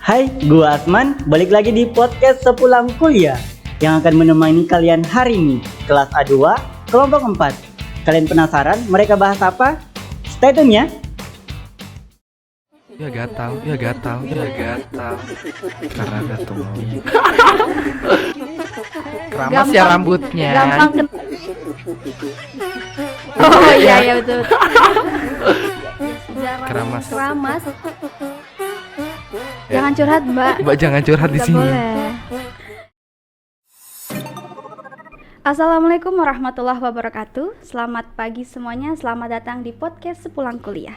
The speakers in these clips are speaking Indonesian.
Hai, gua Asman, balik lagi di podcast Sepulang Kuliah yang akan menemani kalian hari ini, kelas A2, kelompok 4. Kalian penasaran mereka bahas apa? Stay tune ya. Ya gatal. Karena gatal. Keramas ya rambutnya. Gampang Oh iya betul. Keramas. Jangan curhat, Mbak. Mbak jangan curhat di Nggak sini. boleh. Assalamualaikum warahmatullahi wabarakatuh. Selamat pagi semuanya. Selamat datang di podcast Sepulang Kuliah.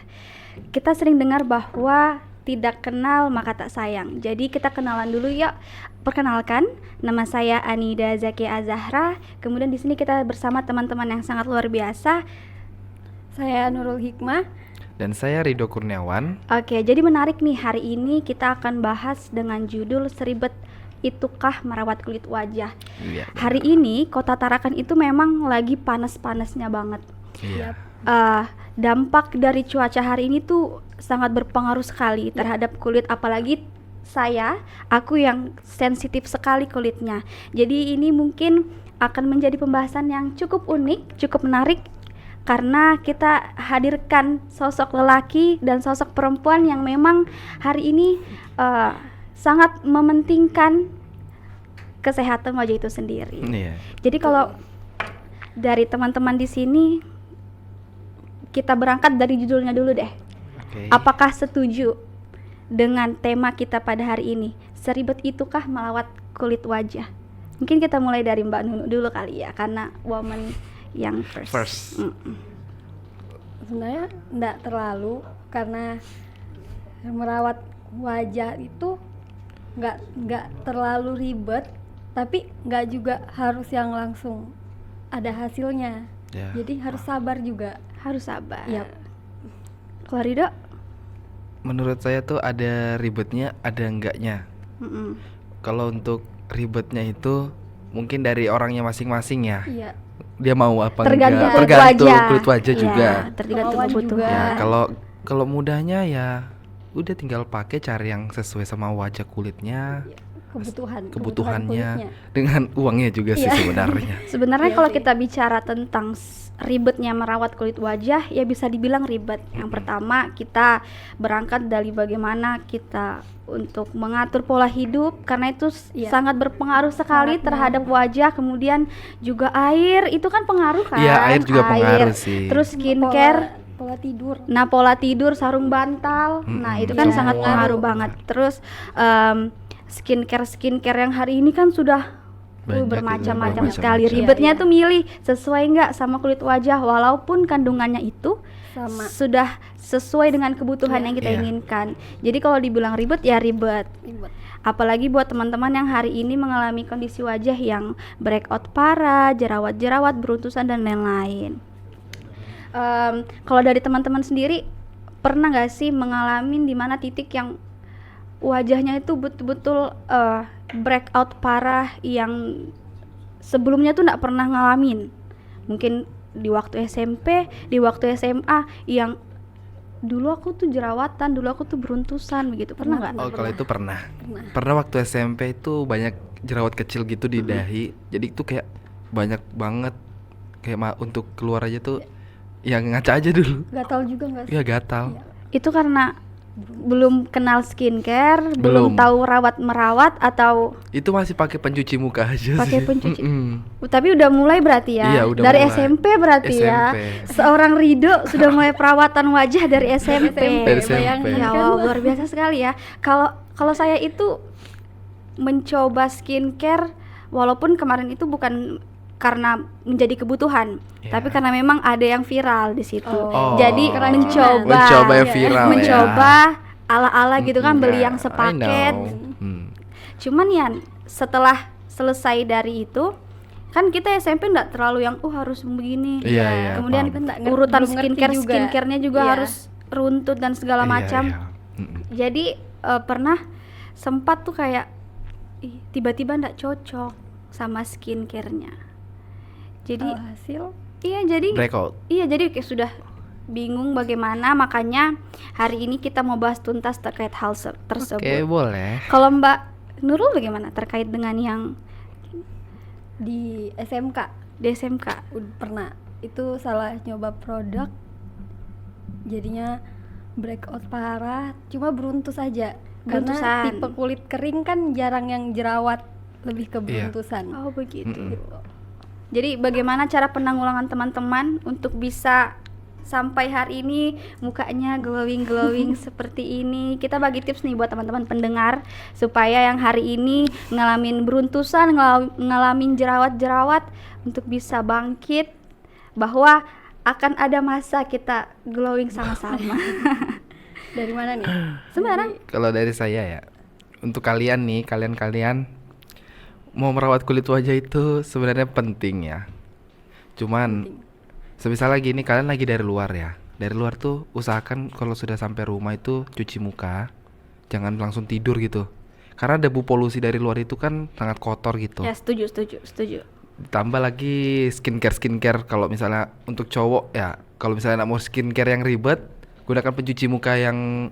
Kita sering dengar bahwa tidak kenal maka tak sayang. Jadi kita kenalan dulu yuk. Perkenalkan, nama saya Anida Zakia Azahra. Kemudian di sini kita bersama teman-teman yang sangat luar biasa. Saya Nurul Hikmah. Dan saya Ridho Kurniawan. Oke, jadi menarik nih, hari ini kita akan bahas dengan judul seribet itukah merawat kulit wajah. Iya. Hari ini Kota Tarakan itu memang lagi panas-panasnya banget. Iya. Dampak dari cuaca hari ini tuh sangat berpengaruh sekali terhadap kulit, apalagi aku yang sensitif sekali kulitnya. Jadi ini mungkin akan menjadi pembahasan yang cukup unik, cukup menarik, karena kita hadirkan sosok lelaki dan sosok perempuan yang memang hari ini sangat mementingkan kesehatan wajah itu sendiri. Iya. Jadi kalau dari teman-teman di sini, kita berangkat dari judulnya dulu deh. Oke. Apakah setuju dengan tema kita pada hari ini? Seribet itukah merawat kulit wajah? Mungkin kita mulai dari Mbak Nunu dulu kali ya, karena woman yang first. Sebenarnya enggak terlalu, karena merawat wajah itu enggak terlalu ribet, tapi enggak juga harus yang langsung ada hasilnya. Ya. Jadi harus sabar juga. Harus sabar. Yap. Kalau Ridho? Menurut saya tuh ada ribetnya, ada enggaknya. Kalau untuk ribetnya itu mungkin dari orangnya masing-masing ya. Iya. Dia mau apa Tergantung enggak? kulit Tergantung wajah. kulit wajah Iya, juga. tergantung Kemauan kebutuhan. Ya, kalau mudahnya ya udah tinggal pakai cari yang sesuai sama wajah kulitnya, Kebutuhannya kebutuhannya, kulitnya. dengan uangnya juga sih Iya. sebenarnya. Sebenarnya Iya kalau sih. kita bicara tentang ribetnya merawat kulit wajah, ya bisa dibilang ribet. Yang pertama, kita berangkat dari bagaimana kita untuk mengatur pola hidup, karena itu Iya. sangat berpengaruh sekali Sangat terhadap wajah. Kemudian juga air, itu kan pengaruh kan? Iya, air juga pengaruh sih. Terus skincare, pola tidur. nah pola tidur, sarung bantal, nah itu kan Iya, sangat pengaruh. pengaruh banget. Terus skincare yang hari ini kan sudah Banyak bermacam-macam itu, sekali. bermacam-macam. Ribetnya Iya. tuh milih sesuai nggak sama kulit wajah, walaupun kandungannya itu Sama. sudah sesuai dengan kebutuhan Iya. yang kita Iya. inginkan. Jadi kalau dibilang ribet ya ribet. Ribet. Apalagi buat teman-teman yang hari ini mengalami kondisi wajah yang breakout parah, jerawat-jerawat, beruntusan dan lain-lain. Kalau dari teman-teman sendiri, pernah nggak sih mengalami di mana titik yang wajahnya itu betul-betul breakout parah yang sebelumnya tuh nggak pernah ngalamin? Mungkin di waktu SMP, di waktu SMA, yang dulu aku tuh jerawatan, dulu aku tuh beruntusan begitu. Pernah nggak? Oh, kalau itu pernah. Pernah waktu SMP itu banyak jerawat kecil gitu di dahi. Jadi itu kayak banyak banget. Kayak untuk keluar aja tuh yang ngaca aja dulu. Gatal juga enggak sih? Ya gatal. Itu karena belum kenal skincare, belum Belum. tahu merawat, atau Itu masih pakai pencuci muka aja pakai sih. pencuci. Mm-mm. Tapi udah mulai berarti ya. Iya, udah dari mulai. SMP berarti ya. SMP. Seorang Ridho sudah mulai perawatan wajah dari SMP. Dari SMP. Bayangin Ya kan. wow, luar biasa sekali ya. Kalau saya itu mencoba skincare, walaupun kemarin itu bukan karena menjadi kebutuhan, Iya. tapi karena memang ada yang viral di situ. Oh. Jadi Keren. Mencoba yang viral ya. mencoba ala-ala gitu kan, beli yang I sepaket. know. Cuman ya setelah selesai dari itu, kan kita SMP nggak terlalu yang harus begini. Iya, iya, Kemudian paham. Nggak ngerti- urutan belum ngerti juga. skincare-nya juga Iya. harus runtut dan segala Iya, macam. iya. Mm-mm. Jadi pernah sempat tuh kayak tiba-tiba nggak cocok sama skincare-nya. Jadi Hasil iya jadi Breakout. iya jadi kayak sudah bingung bagaimana, makanya hari ini kita mau bahas tuntas terkait hal tersebut. Oke, boleh. Kalau Mbak Nurul bagaimana terkait dengan yang Di SMK di SMK? udah pernah itu salah nyoba produk, jadinya breakout parah, cuma beruntus aja. Karena Beruntusan. tipe kulit kering kan jarang yang jerawat, lebih ke Iya. beruntusan. Oh begitu. Gitu. Jadi bagaimana cara penanggulangan teman-teman untuk bisa sampai hari ini mukanya glowing seperti ini? Kita bagi tips nih buat teman-teman pendengar supaya yang hari ini ngalamin beruntusan, ngalamin jerawat-jerawat untuk bisa bangkit, bahwa akan ada masa kita glowing sama-sama. Dari mana nih? Sembarang. Kalau dari saya ya, untuk kalian nih, kalian mau merawat kulit wajah itu sebenarnya penting ya. Cuman semisal lagi nih kalian lagi dari luar ya. Dari luar tuh usahakan kalau sudah sampai rumah itu cuci muka. Jangan langsung tidur gitu. Karena debu polusi dari luar itu kan sangat kotor gitu. Ya, setuju. Ditambah lagi skincare kalau misalnya untuk cowok ya, kalau misalnya nak mau skincare yang ribet, gunakan pencuci muka yang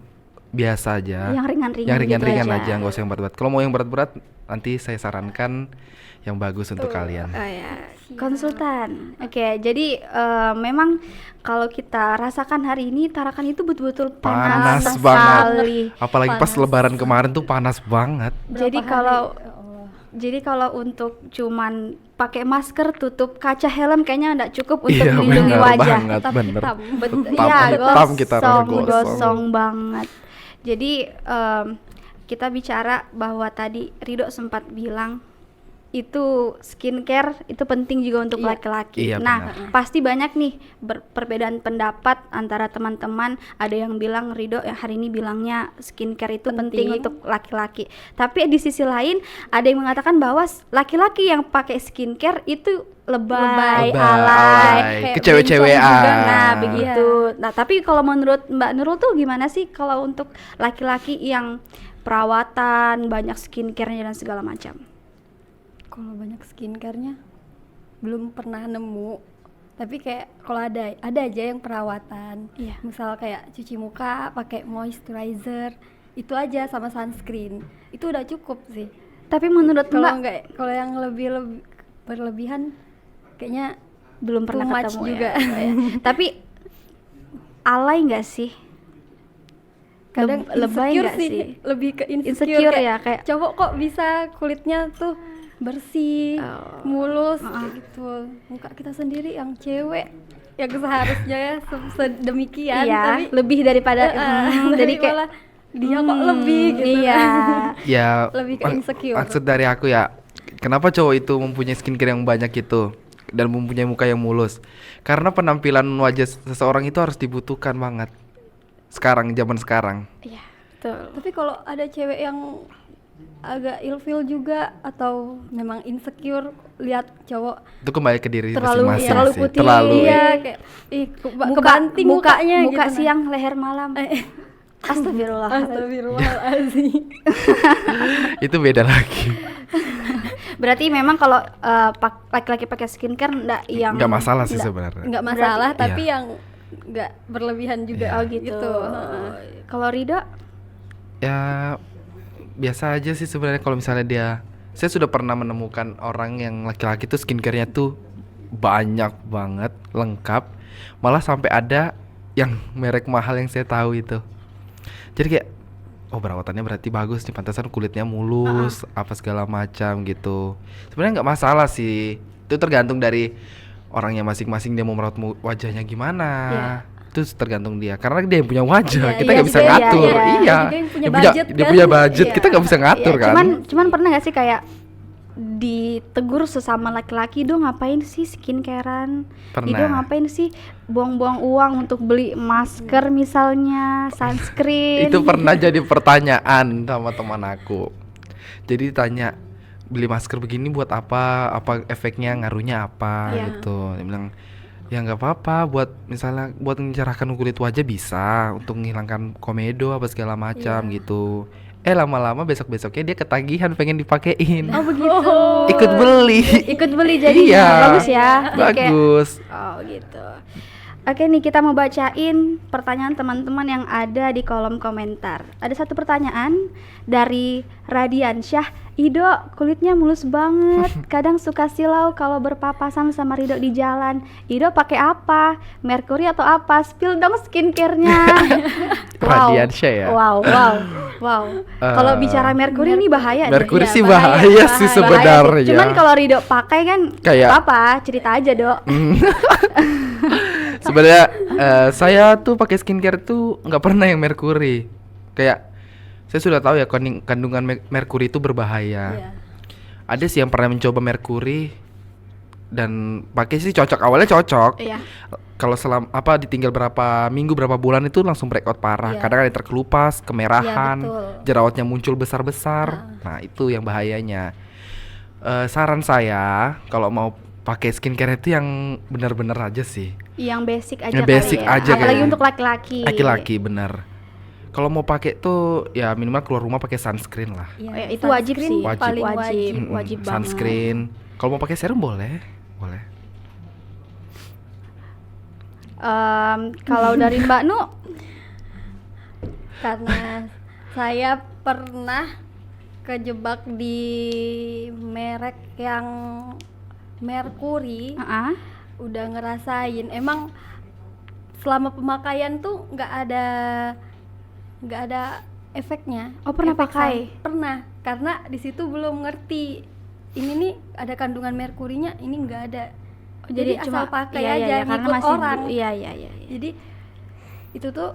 biasa aja, Yang ringan-ringan yang gitu ringan-ringan aja. aja, nggak usah yang berat-berat. Kalau mau yang berat-berat, nanti saya sarankan yang bagus untuk kalian. Oh ya, konsultan. Oke, jadi memang kalau kita rasakan hari ini Tarakan itu betul-betul panas, Panas banget. sekali. Apalagi pas Panas. Lebaran kemarin tuh panas banget. Jadi Berapa kalau hari? Ya Allah. Jadi kalau untuk cuman pakai masker, tutup kaca helm kayaknya enggak cukup untuk Iya, melindungi benar wajah. banget, Tetap bener. hitam. Iya, Hitam kita rasa gosong banget. Jadi kita bicara bahwa tadi Rido sempat bilang itu skincare itu penting juga untuk Iya. laki-laki. Iya, Nah, benar. pasti banyak nih perbedaan pendapat antara teman-teman. Ada yang bilang Rido yang hari ini bilangnya skincare itu penting Penting. untuk laki-laki. Tapi di sisi lain ada yang mengatakan bahwa laki-laki yang pakai skincare itu lebay, alay, kayak kecewe-cewean. bencong juga. nah begitu. Nah tapi kalau menurut Mbak Nurul tuh gimana sih kalau untuk laki-laki yang perawatan, banyak skincare-nya dan segala macam? Kalau banyak skincare-nya belum pernah nemu. Tapi kayak kalau ada aja yang perawatan. Iya. Misal kayak cuci muka, pakai moisturizer, itu aja sama sunscreen. Itu udah cukup sih. Tapi menurut Kalau Mbak enggak, kalau yang lebih berlebihan kayaknya belum pernah too much ketemu juga. ya. Oh, ya. Tapi alay nggak sih? Kadang Lebay insecure nggak sih, sih? lebih ke Insecure kayak ya, kayak cowok kok bisa kulitnya tuh bersih, Oh. mulus kayak gitu. Muka kita sendiri yang cewek yang seharusnya ya sedemikian iya, tapi lebih daripada tapi jadi kayak malah dia kok lebih gitu. Iya. Ya, Lebih ke insecure. maksud dari aku ya, kenapa cowok itu mempunyai skincare yang banyak itu dan mempunyai muka yang mulus? Karena penampilan wajah seseorang itu harus dibutuhkan banget. Zaman sekarang. Iya, betul. Tapi kalau ada cewek yang agak ilfeel juga atau memang insecure lihat cowok Itu kembali ke diri Terlalu- masing-masing terlalu sih. putih. Terlalu. iya kayak kebanting mukanya muka gitu. siang leher malam. Astagfirullah. Astagfirullahaladzim. Itu beda lagi. Berarti memang kalau laki-laki pakai skincare enggak yang Nggak masalah sih nggak- sebenarnya. Nggak masalah Berarti- tapi Iya. yang nggak berlebihan juga. Iya. Oh gitu. Kalau Rido Ya biasa aja sih sebenarnya kalau misalnya saya sudah pernah menemukan orang yang laki-laki tuh skincare-nya tuh banyak banget, lengkap. Malah sampai ada yang merek mahal yang saya tahu itu. Jadi kayak oh perawatannya berarti bagus nih, pantasan kulitnya mulus, apa segala macam gitu. Sebenarnya nggak masalah sih. Itu tergantung dari orangnya masing-masing, dia mau merawat wajahnya gimana. Iya. Itu tergantung dia, karena dia yang punya wajah, Iya, kita iya nggak bisa juga, ngatur. iya, Iya, dia juga yang punya dia budget dia kan. punya budget, Iya. kita nggak bisa ngatur ya, kan. cuman pernah nggak sih kayak ditegur sesama laki-laki, "Do ngapain sih skincarean? Pernah. Ido ngapain sih buang-buang uang untuk beli masker misalnya, sunscreen?" Itu pernah jadi pertanyaan sama teman aku. Jadi tanya, beli masker begini buat apa? Apa efeknya, ngaruhnya apa Iya. gitu. Dia bilang, ya nggak apa-apa, buat misalnya buat mencerahkan kulit wajah bisa, untuk menghilangkan komedo apa segala macam gitu. Lama-lama besok-besoknya dia ketagihan pengen dipakein. Oh begitu. Ikut beli. Ikut beli jadi Iya. bagus ya. Jadi kayak- Bagus. oh gitu. Oke nih, kita mau bacain pertanyaan teman-teman yang ada di kolom komentar. Ada satu pertanyaan dari Radiansyah. Ido, kulitnya mulus banget. Kadang suka silau kalau berpapasan sama Rido di jalan. Ido pakai apa? Merkuri atau apa? Spill dong skincare-nya. Radiansyah ya? Wow. Kalau bicara Merkuri ini bahaya deh. Merkuri Iya, sih bahaya sih Bahaya sebenarnya. sih. Cuman kalau Rido pakai kan Kayak- apa? Cerita aja, Dok. Sebenarnya saya tuh pakai skincare tuh nggak pernah yang merkuri. Kayak saya sudah tahu ya kandungan merkuri itu berbahaya. Iya. Ada sih yang pernah mencoba merkuri dan pakai sih cocok, awalnya cocok. Iya. Kalau ditinggal berapa minggu berapa bulan itu langsung breakout parah. Iya. Kadang ada yang terkelupas, kemerahan, Iya, betul. jerawatnya muncul besar-besar. Nah, itu yang bahayanya. Saran saya kalau mau pakai skincare itu yang benar-benar aja sih. Yang basic aja Yang kali basic ya. aja Apalagi kayaknya. untuk laki-laki. Laki-laki bener. Kalau mau pakai tuh ya minimal keluar rumah pakai sunscreen lah. Iya, Oh ya, itu wajib sunscreen sih. Wajib. paling Wajib. wajib. Wajib banget. Sunscreen. Kalau mau pakai serum boleh. Kalau dari Mbak Nu, Karena saya pernah kejebak di merek yang Merkuri, udah ngerasain. Emang selama pemakaian tuh nggak ada efeknya. Oh, pernah Efek pakai? Pernah, karena di situ belum ngerti. Ini nih ada kandungan merkurinya, ini nggak ada. Jadi asal pakai iya, aja, iya, karena ngikut masih orang. Iya. Jadi itu tuh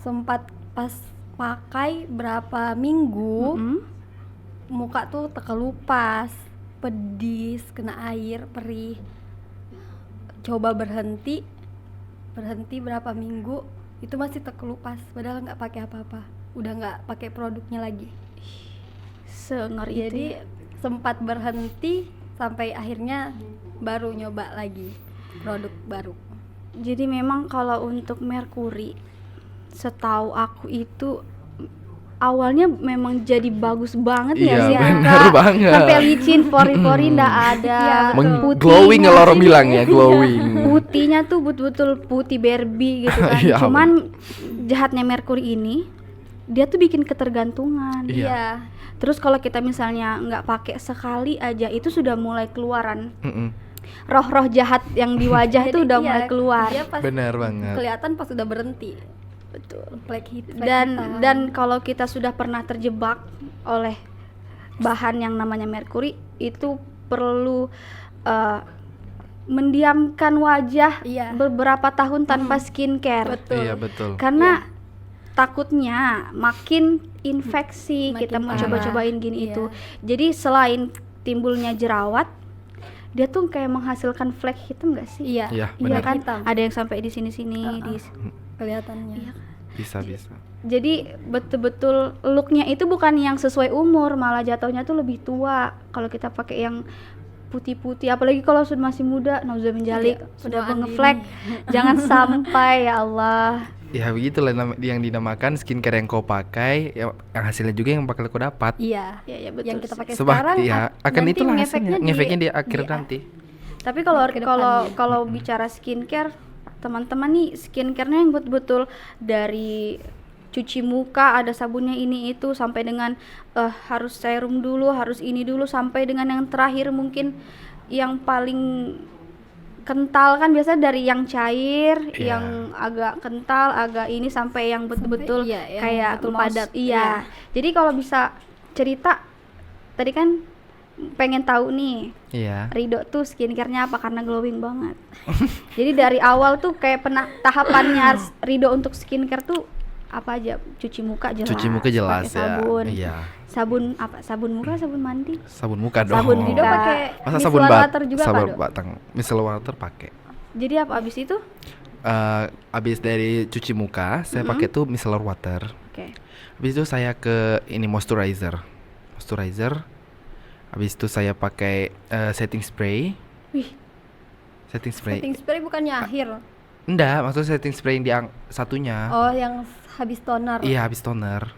sempat pas pakai berapa minggu, Mm-mm. muka tuh terkelupas, pedis, kena air, perih. Coba berhenti berapa minggu, itu masih terkelupas, padahal nggak pakai apa-apa, udah nggak pakai produknya lagi. Sengeri itu. Jadi ya. sempat berhenti sampai akhirnya baru nyoba lagi produk baru. Jadi memang kalau untuk Merkuri, setahu aku itu awalnya memang jadi bagus banget Iya, ya sih bener Kak? banget. Sampai licin, pori-pori nggak ada. Iya, betul. Glowing kalau orang sih, bilang ya, glowing. putihnya tuh betul-betul putih Barbie gitu kan. Ya Cuman jahatnya Merkuri ini, dia tuh bikin ketergantungan. Iya. Iya. Terus kalau kita misalnya nggak pakai sekali aja, itu sudah mulai keluaran Mm-mm. roh-roh jahat yang di wajah itu Jadi udah iya, mulai keluar. Dia pas Bener banget. kelihatan pas udah berhenti. Betul. Flek hitam. Dan kalau kita sudah pernah terjebak oleh bahan yang namanya merkuri, itu perlu mendiamkan wajah Iya. beberapa tahun tanpa skincare. Betul. Iya, betul. Karena takutnya makin infeksi, Makin kita mau parah. coba-cobain gini Iya. itu. Jadi selain timbulnya jerawat, dia tuh kayak menghasilkan flek hitam gak sih? Iya. Iya, Iya benar. kan? Hitam. Ada yang sampai di sini-sini. Kelihatannya. Iya. Bisa. Jadi betul-betul looknya itu bukan yang sesuai umur, malah jatuhnya tuh lebih tua kalau kita pakai yang putih-putih, apalagi kalau sudah masih muda, nauzubillah min dzalik, Iya, sudah semua ngeflek. Jangan sampai ya Allah. Ya begitulah yang dinamakan skincare yang kau pakai, yang hasilnya juga yang bakal kau dapat. Iya. Ya betul. Yang kita pakai Sebab sekarang ya akan nanti itulah ngefeknya hasilnya, ngefeknya di akhir nanti. Tapi kalau Kedepannya. kalau bicara skincare, teman-teman nih skincare-nya yang betul-betul dari cuci muka, ada sabunnya ini itu, sampai dengan harus serum dulu, harus ini dulu, sampai dengan yang terakhir mungkin yang paling kental kan biasanya dari yang cair, Iya. yang agak kental, agak ini sampai yang betul-betul iya, yang kayak betul gloss. padat. Iya. Iya. Jadi kalau bisa cerita, tadi kan pengen tahu nih Iya. Rido tuh skincare-nya apa karena glowing banget. Jadi dari awal tuh kayak tahapannya Rido untuk skincare tuh apa aja? Cuci muka jelas. Cuci muka jelas pakai ya. sabun. Iya. Sabun apa? Sabun muka, sabun mandi. Sabun muka dong. Sabun Rido muka. pakai Masa sabun micellar bat, water juga sabun Pak, Dok? batang, micellar water pakai. Jadi apa abis itu? Abis dari cuci muka, saya pakai tuh micellar water. Oke. Habis itu saya ke ini moisturizer. Habis itu saya pakai setting spray. Wih, Setting spray. Setting spray bukannya akhir. Enggak, maksudnya setting spray yang satunya. Oh, yang habis toner. Iya, habis toner.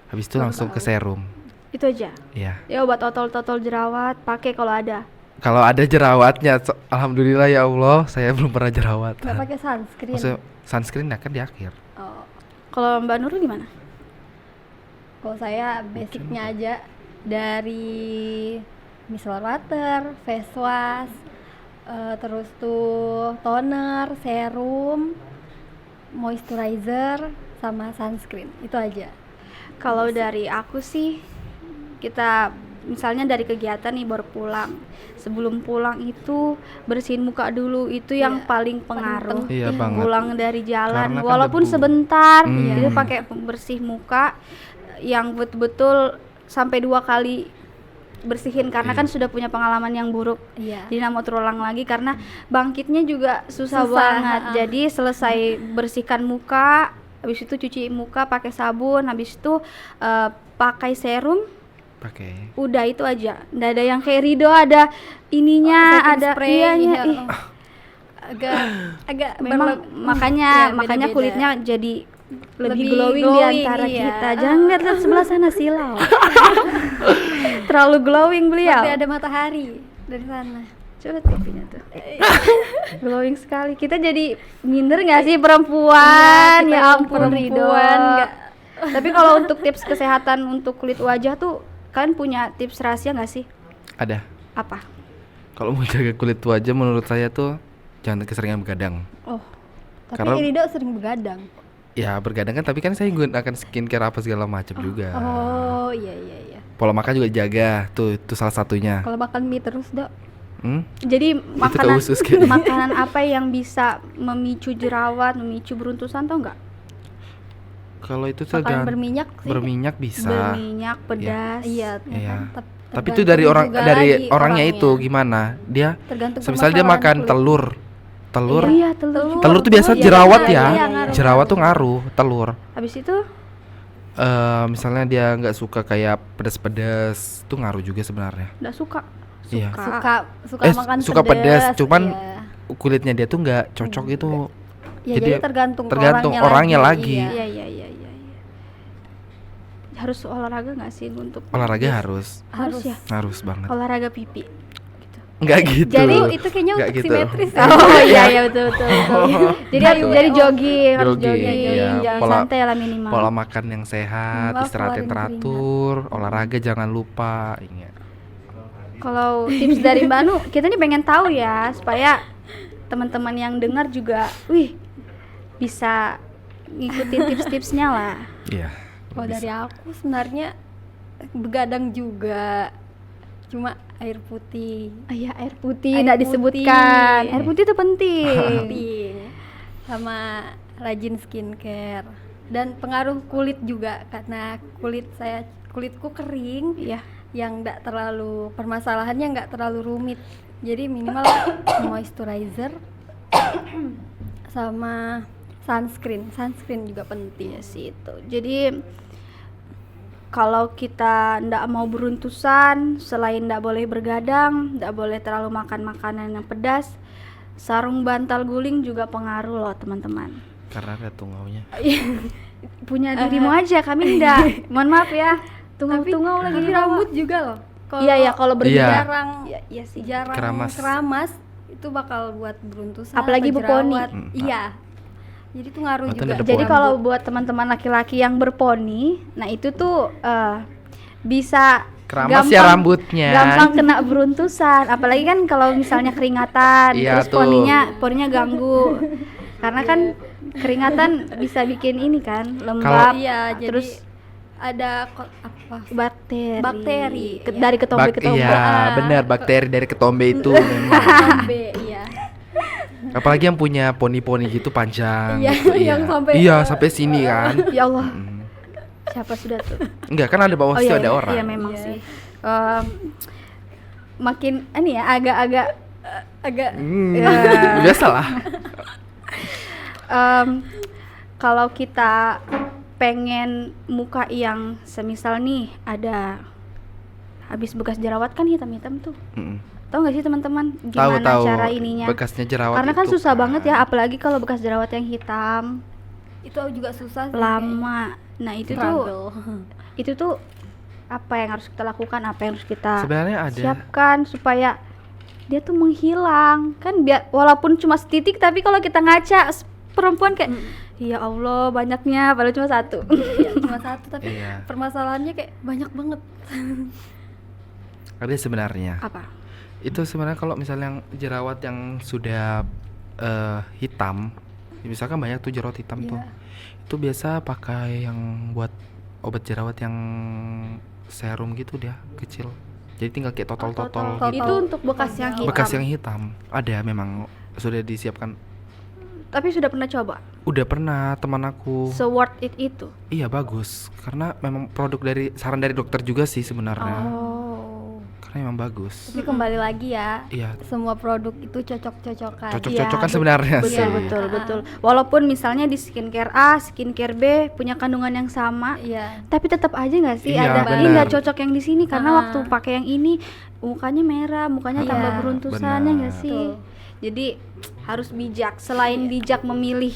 Habis itu langsung ke serum. itu aja. Iya. Ya obat otol-otol jerawat pakai kalau ada. Kalau ada jerawatnya, alhamdulillah ya Allah, saya belum pernah jerawatan. Nggak pakai sunscreen. Maksudnya sunscreen ya kan di akhir. Oh, Kalau Mbak Nurul gimana? kalau saya basicnya aja dari micellar water, face wash, terus tuh toner, serum, moisturizer, sama sunscreen. Itu aja. Kalau dari aku sih, kita misalnya dari kegiatan nih baru pulang, sebelum pulang itu bersihin muka dulu, itu yang Iya, paling paling pengaruh. Iya banget. Pulang dari jalan Karena kan walaupun debu. sebentar Hmm. itu pakai pembersih muka yang betul-betul sampai 2 kali bersihin, karena Iya. kan sudah punya pengalaman yang buruk. Iya. Jadi nggak mau terulang lagi karena bangkitnya juga susah Susah, banget. ha-ha. Jadi selesai bersihkan muka, habis itu cuci muka pakai sabun, habis itu pakai serum, Pakai. udah itu aja. Nggak ada yang kayak Rido ada ininya, Setting ada spray, ianya. iya, Ih, agak memang ya, makanya beda-beda. kulitnya jadi lebih Lebih glowing, di glowing, antara iya. kita. Jangan lihat sebelah sana silau. Terlalu glowing beliau. Seperti ada matahari dari sana. Coba TV-nya tuh. Glowing sekali. Kita jadi minder nggak sih perempuan? Iya, kita Ya emang ampun Rido. perempuan, nggak- Tapi kalau untuk tips kesehatan untuk kulit wajah tuh, kalian punya tips rahasia nggak sih? Ada. Apa? Kalau mau jaga kulit wajah menurut saya tuh jangan keseringan begadang. Oh, Tapi Karena- Irido sering begadang. Ya begadang kan, tapi kan saya gunakan skincare apa segala macam juga. Oh, iya. Pola makan juga jaga, tuh itu salah satunya. Kalau makan mie terus, Dok. jadi makanan khusus kayaknya. makanan apa yang bisa memicu jerawat, memicu beruntusan, tau nggak? Kalau itu Makanan tergantung berminyak sih. berminyak bisa. Berminyak, pedas. Iya, Iya. kan? Tapi itu dari orang Tergantung juga dari lagi orangnya itu gimana? Dia Tergantung semisal dia permasalahan makan kulit. telur. Telur Iya, telur. telur tuh biasa Iya, jerawat iya, ya. iya, ngaruh. Jerawat tuh ngaruh telur. Habis itu Misalnya dia nggak suka kayak pedas-pedas, tuh ngaruh juga sebenarnya. nggak suka. Iya. Suka Eh, makan suka pedas, cuman iya. kulitnya dia tuh nggak cocok gitu. Ya, jadi tergantung orangnya lagi. Iya. Iya. Harus olahraga nggak sih untuk Olahraga harus harus ya? harus banget. Olahraga pipi. Nggak gitu. Jadi itu kayaknya Nggak untuk gitu. simetris. Oh iya betul. Jadi jadi jogging, harus Jogging, jogging, iya. jangan Pola- santai lah minimal. Pola makan yang sehat, Maaf, istirahat yang keluarin teratur, olahraga jangan lupa. Ingat. Kalau tips dari Mbak Nu, kita nih pengen tahu ya supaya teman-teman yang dengar juga, wih, bisa ngikutin tips-tipsnya lah. Iya. Kalau dari aku sebenarnya begadang juga. Cuma air putih. Oh iya, air putih Air nggak putih. disebutkan. Air putih itu penting. Penting. Sama rajin skincare. Dan pengaruh kulit juga karena kulitku kering. Iya. Yang nggak terlalu permasalahannya nggak terlalu rumit. Jadi minimal moisturizer sama sunscreen juga penting. Iya sih itu. Jadi kalau kita ndak mau beruntusan, selain ndak boleh bergadang, ndak boleh terlalu makan makanan yang pedas, sarung bantal guling juga pengaruh loh teman-teman. Karena ada tungaunya. Punya dirimu aja, kami ndak. Mohon maaf ya. Tungau-tungau lagi Tapi di bawah. rambut juga loh. Iya ya, kalau Iya. jarang Iya sih. jarang Keramas. keramas itu bakal buat beruntusan. Apalagi atau berponi. jerawat. Iya. Jadi itu ngaruh Atau juga. ada Jadi poni. kalau buat teman-teman laki-laki yang berponi, nah itu tuh bisa Keramas ya rambutnya. gampang kena beruntusan. Apalagi kan kalau misalnya keringatan, Iya terus tuh. poninya ganggu. Karena kan keringatan bisa bikin ini kan lembab, Iya, jadi terus ada bakteri, iya. dari ketombe-ketombe. Iya, benar, bakteri dari ketombe itu memang. B, iya. Apalagi yang punya poni-poni gitu panjang Iya, gitu. yang sampai- Iya, sampai sini kan. Ya Allah, Mm. siapa sudah tuh? Enggak, kan ada bawah situ ada orang. Iya memang Iya. sih. Makin ini ya agak-agak Agak Biasalah. kalau kita pengen muka yang semisal nih ada habis bekas jerawat kan hitam-hitam tuh. Mm-mm. Tahu nggak sih teman-teman Tahu gimana tahu cara ininya? bekasnya jerawat Karena kan itu susah banget ya, apalagi kalau bekas jerawat yang hitam itu juga susah sih, lama. Nah itu kayak tuh struggle. itu tuh apa yang harus kita lakukan, apa yang harus kita Sebenarnya ada. siapkan supaya dia tuh menghilang kan, walaupun cuma setitik tapi kalau kita ngaca perempuan kayak ya Allah banyaknya, padahal cuma satu. Iya, cuma satu tapi Iya. permasalahannya kayak banyak banget. Ada sebenarnya. Apa? Itu sebenarnya kalau misalnya yang jerawat yang sudah hitam, misalkan banyak tuh jerawat hitam tuh, Iya. itu biasa pakai yang buat obat jerawat yang serum gitu dia kecil. Jadi tinggal kayak totol-totol Totol. gitu. Itu untuk bekas yang hitam. Bekas yang hitam ada memang sudah disiapkan. Tapi sudah pernah coba? Udah pernah teman aku. Se-worth it itu? Iya bagus karena memang produk dari saran dari dokter juga sih sebenarnya. Oh. Karena memang bagus. Tapi kembali lagi ya, Iya. semua produk itu cocok-cocokan. Cocok-cocokan Iya, sebenarnya betul, sih. betul, betul. Walaupun misalnya di skincare A, skincare B punya kandungan yang sama, Iya. tapi tetap aja nggak sih Iya, ada benar. ini nggak cocok yang di sini karena Ah. waktu pakai yang ini mukanya merah, mukanya Iya, tambah beruntusan ya nggak benar. sih? Betul. Jadi harus bijak. Selain bijak memilih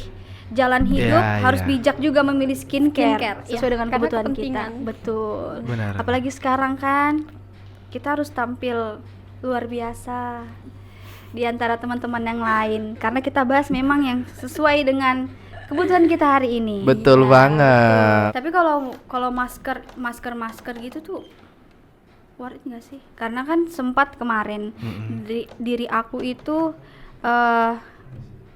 jalan hidup, Iya, harus iya. bijak juga memilih skincare, Skincare, sesuai iya. dengan Karena kebutuhan kita. kepentingan. Betul. Benar. Apalagi sekarang kan kita harus tampil luar biasa di antara teman-teman yang lain karena kita bahas memang yang sesuai dengan kebutuhan kita hari ini. Betul banget. Tapi kalau masker gitu tuh worth it nggak sih? Karena kan sempat kemarin diri aku itu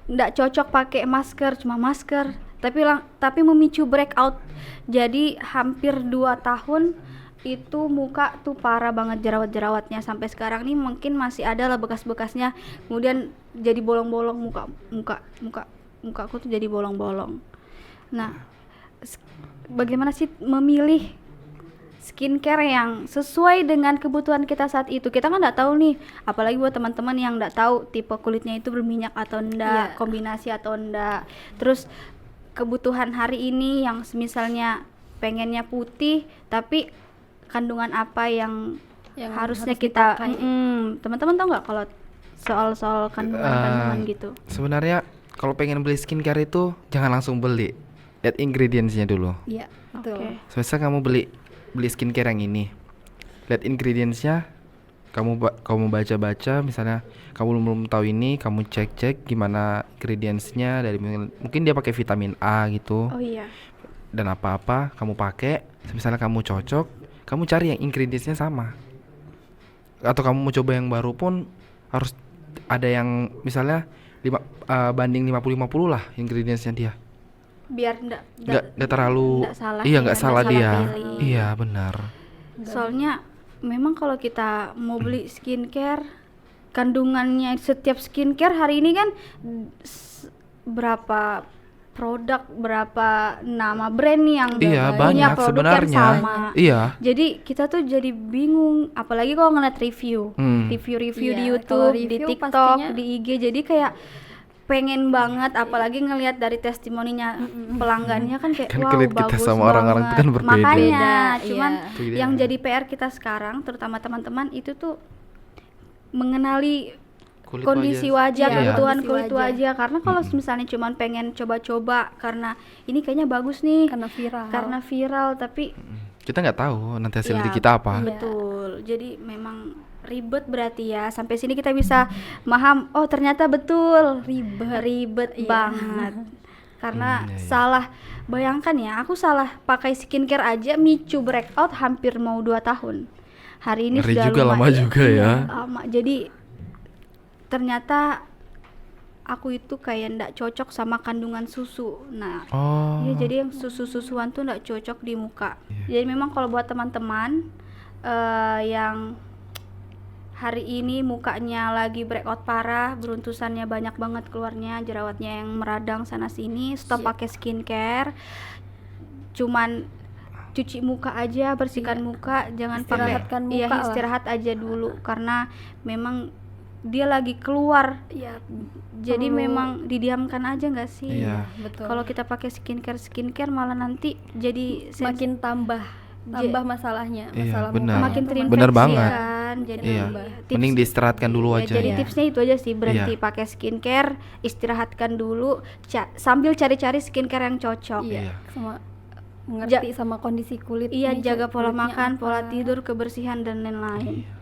nggak cocok pakai masker, cuma masker, tapi memicu breakout. Jadi hampir 2 tahun itu muka tuh parah banget jerawat-jerawatnya, sampai sekarang nih mungkin masih ada lah bekas-bekasnya. Kemudian jadi bolong-bolong mukaku tuh jadi bolong-bolong. Nah, bagaimana sih memilih skincare yang sesuai dengan kebutuhan kita saat itu? Kita kan nggak tahu nih, apalagi buat teman-teman yang nggak tahu tipe kulitnya itu berminyak atau enggak, Iya. kombinasi atau enggak. Terus kebutuhan hari ini yang misalnya pengennya putih tapi kandungan apa yang Yang harusnya harus kita dipakai. teman-teman tahu nggak kalau soal kandungan gitu? Sebenarnya kalau pengen beli skincare itu jangan langsung beli. Lihat ingredientsnya dulu. Iya, betul. Oke. Misal kamu beli skincare yang ini, lihat ingredientsnya, kamu baca-baca, misalnya kamu belum tahu ini, kamu cek gimana ingredientsnya dari mungkin dia pakai vitamin A gitu Oh iya. dan apa-apa kamu pakai. Misalnya kamu cocok, kamu cari yang ingredientsnya sama. Atau kamu mau coba yang baru pun harus ada yang misalnya banding 50-50 lah ingredientsnya dia. Biar Nggak terlalu nggak salah iya ya, nggak nggak salah salah dia. pilih. Iya benar. Soalnya memang kalau kita mau beli skincare, kandungannya setiap skincare hari ini kan berapa produk, berapa nama brand yang Iya, punya banyak produk sebenarnya. yang sama. Iya. Jadi kita tuh jadi bingung, apalagi kalau ngeliat review, review di Iya, YouTube, kalau di review TikTok, pastinya- di IG. Jadi kayak pengen banget, apalagi ngelihat dari testimoninya pelanggannya kan kayak Kan wow kulit kita bagus sama orang-orang itu banget. kan berbeda. Makanya Beda, cuman iya. Itu dia. yang jadi PR kita sekarang, terutama teman-teman itu tuh mengenali Kulit kondisi wajah. wajah, Iya. kebutuhan Kondisi kulit wajah. wajah. Karena kalau misalnya cuman pengen coba-coba karena ini kayaknya bagus nih, Karena viral. tapi Kita nggak tahu nanti hasil ya, di kita apa. betul. Jadi memang ribet berarti ya. Sampai sini kita bisa paham. Oh ternyata betul ribet Iya. banget. Karena Iya. salah. Bayangkan ya, aku salah pakai skincare aja micu breakout hampir mau 2 tahun. Hari ini Ngeri sudah juga, lama lumayan. juga ya. Iya, lama. Jadi ternyata aku itu kayak ndak cocok sama kandungan susu. Nah, Oh. iya, jadi yang susu-susuan tuh nggak cocok di muka. Iya. Jadi memang kalau buat teman-teman yang hari ini mukanya lagi breakout parah, beruntusannya banyak banget keluarnya, jerawatnya yang meradang sana sini, stop pakai skincare. Cuman cuci muka aja, bersihkan muka, jangan pakai Istirahatkan iya, muka lah. istirahat aja dulu karena memang dia lagi keluar. Iya, Jadi perlu- memang didiamkan aja nggak sih? Iya. betul. Kalau kita pakai skincare malah nanti jadi makin tambah masalahnya, Iya, masalah benar. mukanya makin tuh terinfeksi Benar banget. kan. Jadi Iya. tips- Mending diistirahatkan dulu iya, aja. jadi ya. tipsnya itu aja sih, berhenti Iya. pakai skincare, istirahatkan dulu, sambil cari-cari skincare yang cocok. Iya. sama mengerti sama kondisi kulit. Iya, nih, jaga pola kulitnya makan, apa. pola tidur, kebersihan dan lain-lain. Iya.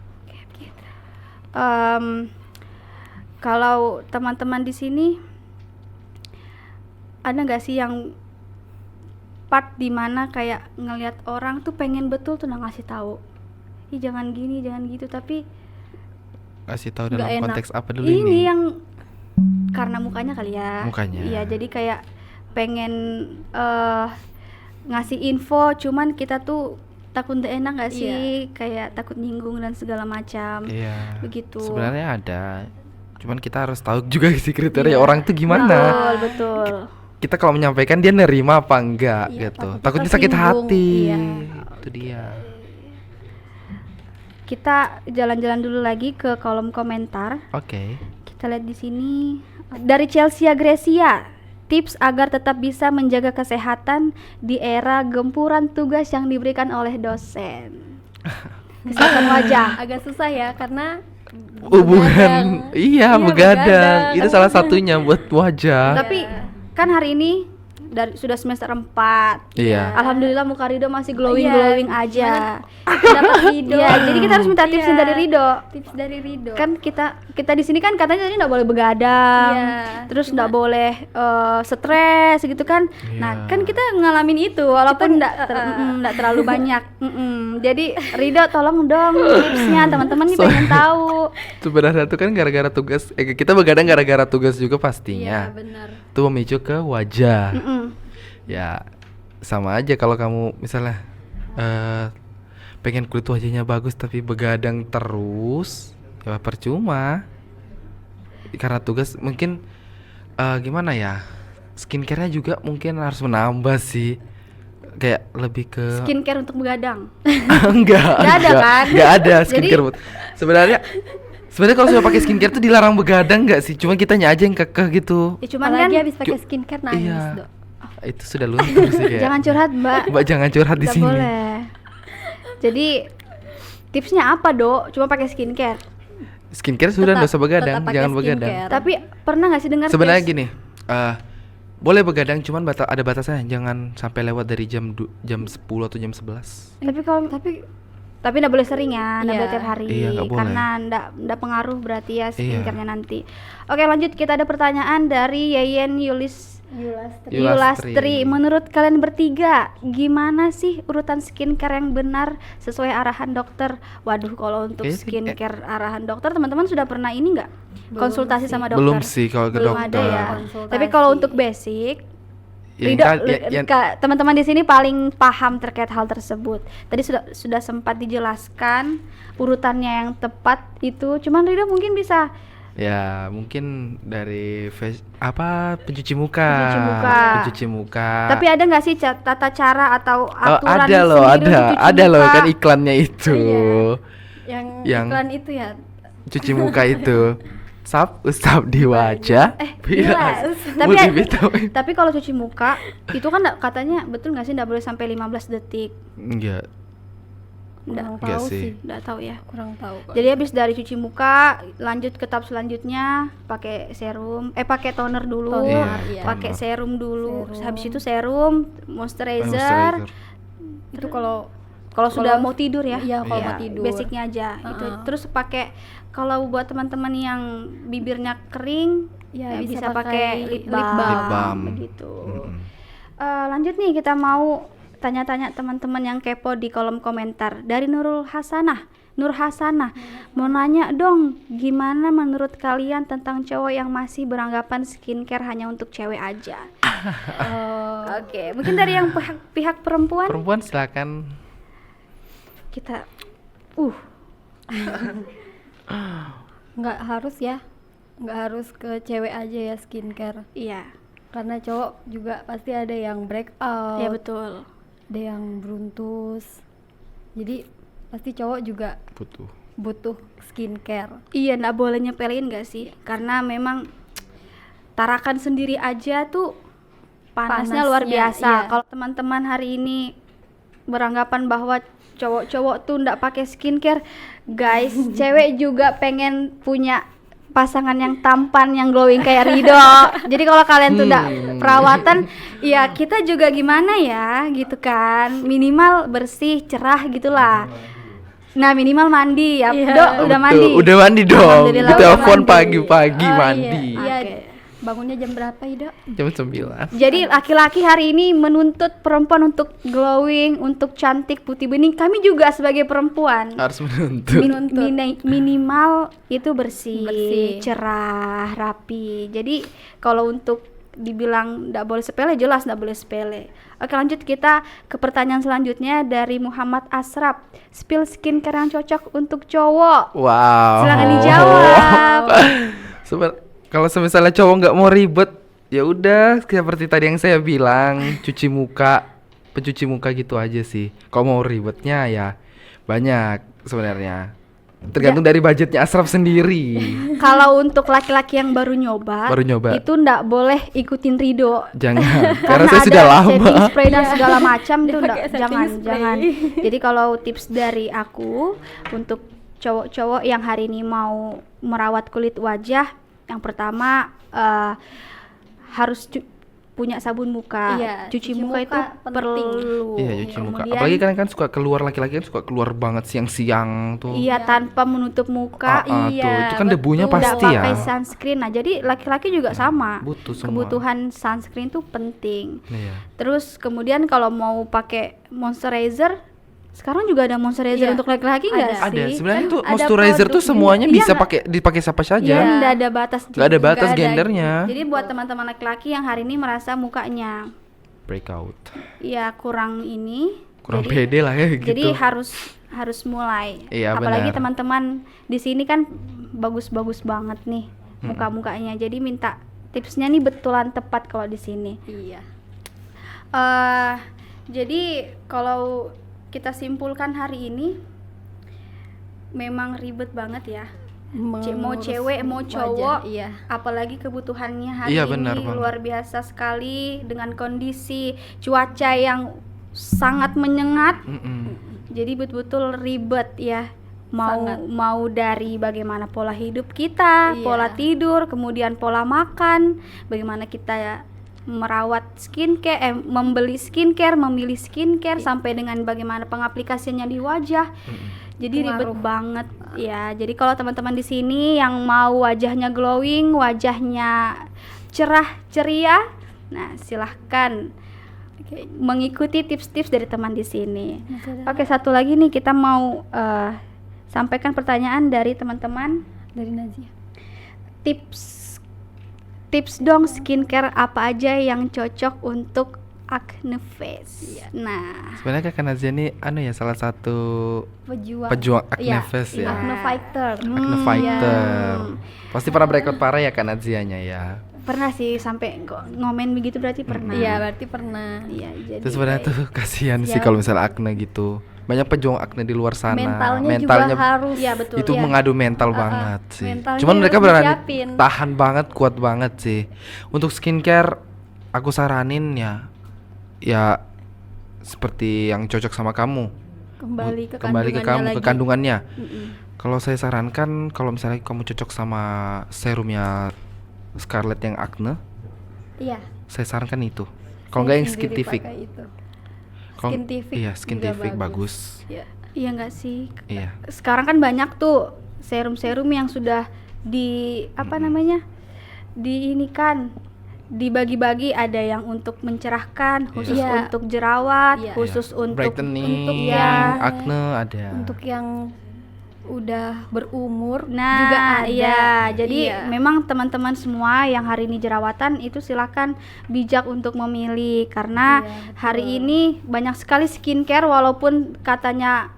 Kalau teman-teman di sini ada nggak sih yang part dimana kayak ngelihat orang tuh pengen betul tuh ngasih tahu, ih jangan gini jangan gitu, tapi Kasih tahu dalam Nggak enak. konteks apa dulu ini ini? yang karena mukanya kali ya. Mukanya. Iya, jadi kayak pengen ngasih info, cuman kita tuh takut nggak enak nggak sih, kayak takut nyinggung dan segala macam. Iya. Begitu. Sebenarnya ada. Cuman kita harus tahu juga sih kriteria Iya. orang tuh gimana. Betul, betul. Kita kalau menyampaikan dia nerima apa enggak Iya, gitu. takutnya Takutnya sakit tersinggung. hati. Iya. Itu dia. Kita jalan-jalan dulu lagi ke kolom komentar. Oke. Kita lihat di sini dari Chelsea Grecia. Tips agar tetap bisa menjaga kesehatan di era gempuran tugas yang diberikan oleh dosen. Kesehatan wajah. Agak susah ya karena Hubungan iya begadang. begadang. Itu salah satunya buat wajah. Tapi kan hari ini sudah semester 4. Iya. Alhamdulillah muka Rido masih Iya, glowing aja. dapat Rido. Iya, jadi kita harus minta tips Iya. dari Rido. Tips dari Rido. Kan kita di sini kan katanya tadi nggak boleh begadang, Iya, terus nggak boleh stres gitu kan. Nah Iya. kan kita ngalamin itu walaupun nggak terlalu banyak. Jadi Rido tolong dong tipsnya, teman-teman nih pengen tahu. Sebenarnya tuh kan gara-gara tugas kita begadang gara-gara tugas juga Iya, pastinya. benar. Itu memicu ke wajah. Mm-mm. Ya sama aja kalau kamu misalnya pengen kulit wajahnya bagus tapi begadang terus, ya percuma. Karena tugas mungkin gimana ya, skincare-nya juga mungkin harus menambah sih, kayak lebih ke Skincare untuk begadang. enggak ada kan? enggak ada Jadi- skincare sebenarnya kalau sudah pakai skincare tuh dilarang begadang enggak sih, cuma kitanya aja yang kekeh gitu. Ya cuman Apalagi kan habis pakai skincare nangis, Iya. Dok. Itu sudah luntur sih kayak. jangan curhat Mbak. Mbak jangan curhat di Nggak sini. boleh. Jadi tipsnya apa Dok? Cuma pakai skincare. Skincare sudah Tetap- enggak usah begadang, tetap pakai jangan begadang. skincare. Tapi pernah nggak sih dengar Sebenarnya tips? gini, boleh begadang cuman ada batasnya, jangan sampai lewat dari jam 10 atau jam 11. Tapi nggak boleh sering ya, nggak Iya. boleh tiap hari, Iya, nggak boleh. karena nggak pengaruh berarti ya Iya. skincare-nya nanti. Oke lanjut, kita ada pertanyaan dari Yeyen Yulastri. Yulastri. Menurut kalian bertiga, gimana sih urutan skincare yang benar sesuai arahan dokter? Waduh, kalau untuk Kayaknya sih, skincare arahan dokter, teman-teman sudah pernah ini nggak? Belum Konsultasi sih. sama dokter? Belum sih kalau ke Belum dokter. ada ya. Konsultasi. Tapi kalau untuk basic, Yang Rido, kan- yang- teman-teman di sini paling paham terkait hal tersebut. Tadi sudah sempat dijelaskan urutannya yang tepat itu. Cuman Rido mungkin bisa ya mungkin dari pencuci muka. Pencuci muka. Pencuci muka. Tapi ada nggak sih tata cara atau Oh, aturan ada loh, sendiri untuk cuci ada loh muka? kan iklannya itu. Yang Yang- iklan itu ya. Cuci muka itu. Usap di wajah. Bilas. Tapi Tapi kalau cuci muka itu kan katanya betul nggak sih nggak boleh sampai 15 detik? enggak. Kurang Nggak tahu sih. sih. Nggak tahu ya. Kurang tahu. Kak. Jadi habis dari cuci muka lanjut ke tahap selanjutnya pakai serum, pakai toner dulu, Toner, iya. pakai toner. serum dulu. Serum. Habis itu serum, moisturizer. Itu kalau Kalau sudah mau tidur ya. Iya, kalau mau tidur. Basicnya aja gitu. Uh-uh. Terus pakai kalau buat teman-teman yang bibirnya kering Ya, bisa bisa pakai pakai lip lip balm, Lip balm. begitu. Mm-mm. Lanjut nih, kita mau tanya-tanya teman-teman yang kepo di kolom komentar. Dari Nur Hasanah, mau nanya dong, gimana menurut kalian tentang cowok yang masih beranggapan skincare hanya untuk cewek aja? Oke, mungkin dari yang pihak perempuan Perempuan silakan. kita nggak harus ya. Nggak harus ke cewek aja ya skincare. iya, Karena cowok juga pasti ada yang breakout. ya betul. Ada yang beruntus. Jadi pasti cowok juga butuh skincare. Iya, nggak boleh nyepelin gak sih? Karena memang tarakan sendiri aja tuh panasnya luar Panasnya, biasa. iya. Kalau teman-teman hari ini beranggapan bahwa cowok-cowok tuh nggak pakai skincare, guys, cewek juga pengen punya pasangan yang tampan, yang glowing kayak Rido. Jadi kalau kalian tuh nggak perawatan, ya kita juga gimana ya, gitu kan? Minimal bersih, cerah gitulah. Nah, minimal mandi ya. Iya. Dok, udah mandi. Udah mandi dong. Alhamdulillah Ditelepon udah mandi. pagi-pagi Oh, mandi. Iya. Oke. Bangunnya jam berapa, Ido? Jam 9. Jadi laki-laki hari ini menuntut perempuan untuk glowing, untuk cantik, putih bening. Kami juga sebagai perempuan Harus menuntut. minimal itu bersih, Bersih. cerah, rapi. Jadi kalau untuk dibilang nggak boleh sepele, jelas nggak boleh sepele. Oke, lanjut kita ke pertanyaan selanjutnya dari Muhammad Asraf. Spill skincare yang cocok untuk cowok. Wow. Silakan dijawab. Kalau misalnya cowok nggak mau ribet, ya udah seperti tadi yang saya bilang, cuci muka, pencuci muka gitu aja sih. Kalau mau ribetnya ya banyak sebenarnya. Tergantung dari budgetnya Asraf sendiri. Kalau untuk laki-laki yang baru nyoba, itu ndak boleh ikutin Rido. Jangan, karena Karena saya sudah ada lama. setting spray dan segala macam Dia tuh pakai setting jangan spray. jangan. Jadi kalau tips dari aku untuk cowok-cowok yang hari ini mau merawat kulit wajah, yang pertama harus punya sabun muka. Iya, cuci cuci muka muka itu penting. perlu. Iya, cuci muka. Kemudian, Apalagi kan suka keluar, laki-laki kan suka keluar banget siang-siang tuh. iya, tanpa menutup muka. Tuh, itu kan betul. debunya Nggak pasti ya. pakai sunscreen. Nah, jadi laki-laki juga sama. Butuh semua. Kebutuhan sunscreen tuh penting. Iya. Terus kemudian kalau mau pakai moisturizer, sekarang juga ada moisturizer Iya, untuk laki-laki nggak ada. sih? Ada. Sebenarnya Kan tuh ada moisturizer tuh produknya. semuanya Iya, bisa nggak? dipakai siapa saja. Iya, Iya. nggak ada batas. Nggak ada batas Nggak ada. gendernya. Jadi buat teman-teman laki-laki yang hari ini merasa mukanya Breakout. ya kurang ini, Kurang jadi, pede lah ya gitu. jadi harus mulai. Iya, Apalagi benar. teman-teman di sini kan bagus-bagus banget nih muka-mukanya. Jadi minta tipsnya nih betulan tepat kalau di sini. Iya. Jadi kalau kita simpulkan hari ini memang ribet banget ya. Mau Mengurus cewek mau wajah, cowok, iya. apalagi kebutuhannya hari Iya, ini benar banget. luar biasa sekali dengan kondisi cuaca yang sangat menyengat. Jadi betul-betul ribet ya. Sangat. Mau dari bagaimana pola hidup kita, Iya. pola tidur, kemudian pola makan, bagaimana kita merawat skincare, membeli skincare, memilih skincare, sampai dengan bagaimana pengaplikasiannya di wajah. Jadi ribet Pengaruh. banget ya. Jadi kalau teman-teman di sini yang mau wajahnya glowing, wajahnya cerah ceria, nah silahkan mengikuti tips-tips dari teman di sini. Oke, satu lagi nih kita mau sampaikan pertanyaan dari teman-teman. Dari Nazia. Tips dong skincare apa aja yang cocok untuk acne face. Nah, Sebenarnya Kak Nazia ini salah satu Pejuang. pejuang acne Iya, face ya. Acne fighter. Acne fighter. Pasti pernah breakout parah ya Kak Nazianya ya. pernah sih sampai ngomen begitu berarti pernah. Iya, berarti pernah. Iya, jadi Terus sebenarnya tuh kasihan sih Ya. kalau misalnya acne gitu. Banyak pejuang acne di luar sana. Mentalnya juga harus. Iya, betul. itu Iya. mengadu mental banget sih. mentalnya Cuman mereka harus berani disiapin. tahan banget, kuat banget sih. Untuk skincare aku saranin ya seperti yang cocok sama kamu. Kembali ke Ke kandungannya. Mm-mm. Kalau saya sarankan kalau misalnya kamu cocok sama serumnya Scarlett yang acne, Iya. saya sarankan itu. Kalau enggak yang Sendiri Skintific. pakai itu. Kalau- Skintific Iya, juga Skintific bagus. Iya. Iya enggak sih? Iya. Sekarang kan banyak tuh serum-serum yang sudah di apa namanya? Di ini kan dibagi-bagi, ada yang untuk mencerahkan, khusus Iya. untuk jerawat, Iya. khusus untuk brightening, ya. acne ada. Untuk yang udah berumur Nah, juga ada. iya. Jadi Iya. memang teman-teman semua yang hari ini jerawatan itu silakan bijak untuk memilih, karena Iya, hari ini banyak sekali skincare walaupun katanya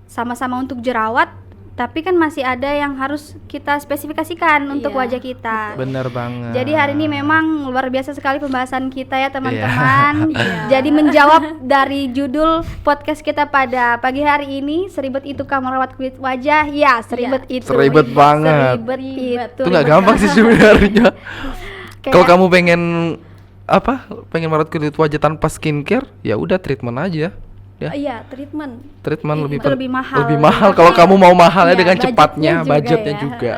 sama-sama untuk jerawat, tapi kan masih ada yang harus kita spesifikasikan untuk Iya, wajah kita. Bener banget. Jadi hari ini memang luar biasa sekali pembahasan kita ya teman-teman. Iya. Jadi menjawab dari judul podcast kita pada pagi hari ini, seribet itukah merawat kulit wajah? Ya, seribet itu. Seribet banget. Seribet itu. Itu nggak gampang sih sebenarnya. Kayak- Kalau kamu pengen merawat kulit wajah tanpa skincare, ya udah treatment aja. Ya, Iya, treatment. treatment Itu lebih mahal. Lebih mahal kalau kamu mau mahalnya Iya, dengan budgetnya cepatnya, juga budgetnya ya. juga.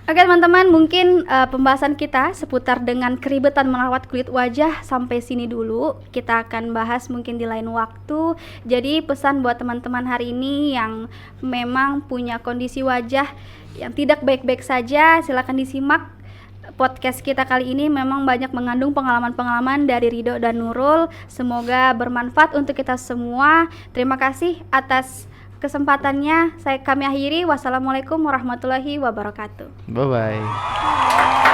Oke teman-teman, mungkin pembahasan kita seputar dengan keribetan merawat kulit wajah sampai sini dulu. Kita akan bahas mungkin di lain waktu. Jadi pesan buat teman-teman hari ini yang memang punya kondisi wajah yang tidak baik-baik saja, silakan disimak podcast kita kali ini. Memang banyak mengandung pengalaman-pengalaman dari Ridho dan Nurul. Semoga bermanfaat untuk kita semua. Terima kasih atas kesempatannya. Kami akhiri. Wassalamualaikum warahmatullahi wabarakatuh. Bye bye.